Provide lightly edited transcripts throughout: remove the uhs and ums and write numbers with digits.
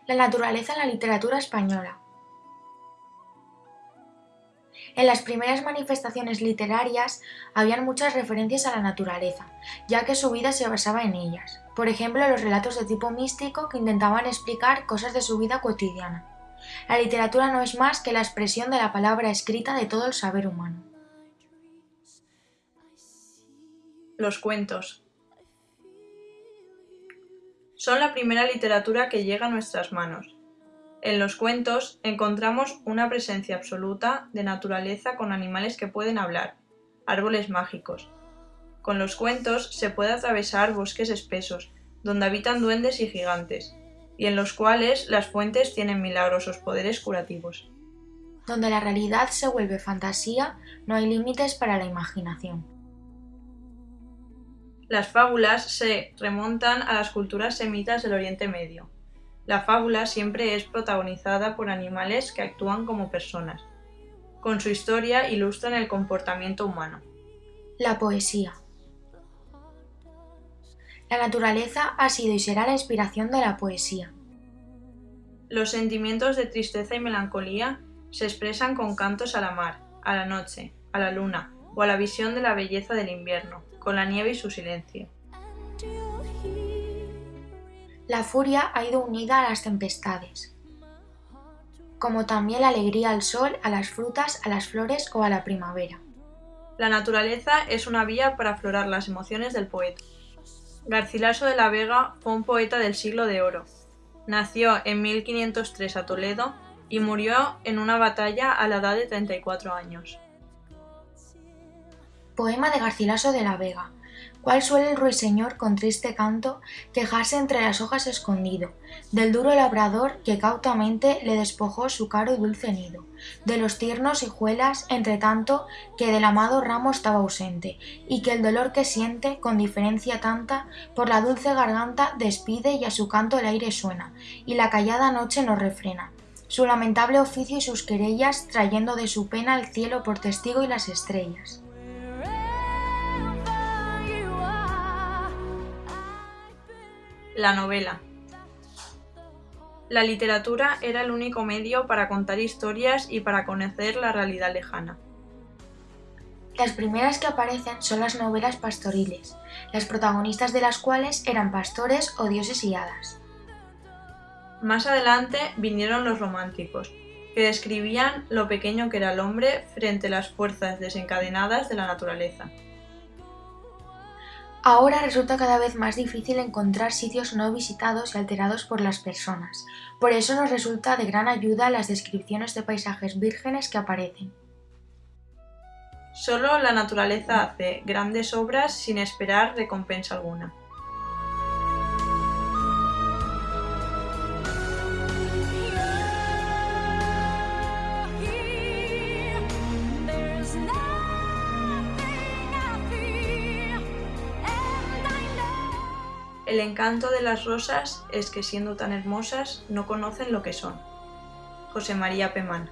La naturaleza en la literatura española. En las primeras manifestaciones literarias habían muchas referencias a la naturaleza, ya que su vida se basaba en ellas. Por ejemplo, los relatos de tipo místico que intentaban explicar cosas de su vida cotidiana. La literatura no es más que la expresión de la palabra escrita de todo el saber humano. Los cuentos. Son la primera literatura que llega a nuestras manos. En los cuentos encontramos una presencia absoluta de naturaleza con animales que pueden hablar, árboles mágicos. Con los cuentos se puede atravesar bosques espesos, donde habitan duendes y gigantes, y en los cuales las fuentes tienen milagrosos poderes curativos. Donde la realidad se vuelve fantasía, no hay límites para la imaginación. Las fábulas se remontan a las culturas semitas del Oriente Medio. La fábula siempre es protagonizada por animales que actúan como personas. Con su historia ilustran el comportamiento humano. La poesía. La naturaleza ha sido y será la inspiración de la poesía. Los sentimientos de tristeza y melancolía se expresan con cantos a la mar, a la noche, a la luna o a la visión de la belleza del invierno, con la nieve y su silencio. La furia ha ido unida a las tempestades, como también la alegría al sol, a las frutas, a las flores o a la primavera. La naturaleza es una vía para aflorar las emociones del poeta. Garcilaso de la Vega fue un poeta del siglo de oro. Nació en 1503 a Toledo y murió en una batalla a la edad de 34 años. Poema de Garcilaso de la Vega. ¿Cuál suele el ruiseñor con triste canto quejarse entre las hojas escondido? Del duro labrador que cautamente le despojó su caro y dulce nido, de los tiernos hijuelas, entre tanto que del amado ramo estaba ausente, y que el dolor que siente, con diferencia tanta, por la dulce garganta despide y a su canto el aire suena, y la callada noche no refrena su lamentable oficio y sus querellas, trayendo de su pena el cielo por testigo y las estrellas. La novela. La literatura era el único medio para contar historias y para conocer la realidad lejana. Las primeras que aparecen son las novelas pastoriles, las protagonistas de las cuales eran pastores o dioses y hadas. Más adelante vinieron los románticos, que describían lo pequeño que era el hombre frente a las fuerzas desencadenadas de la naturaleza. Ahora resulta cada vez más difícil encontrar sitios no visitados y alterados por las personas. Por eso nos resulta de gran ayuda las descripciones de paisajes vírgenes que aparecen. Solo la naturaleza hace grandes obras sin esperar recompensa alguna. El encanto de las rosas es que siendo tan hermosas no conocen lo que son. José María Pemán.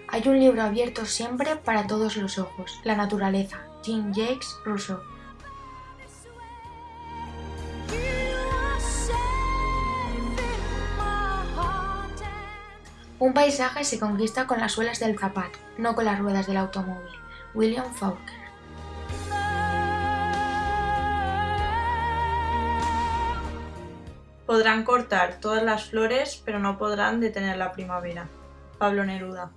Hay un libro abierto siempre para todos los ojos, la naturaleza, Jean-Jacques Rousseau. Un paisaje se conquista con las suelas del zapato, no con las ruedas del automóvil. William Faulkner. Podrán cortar todas las flores, pero no podrán detener la primavera. Pablo Neruda.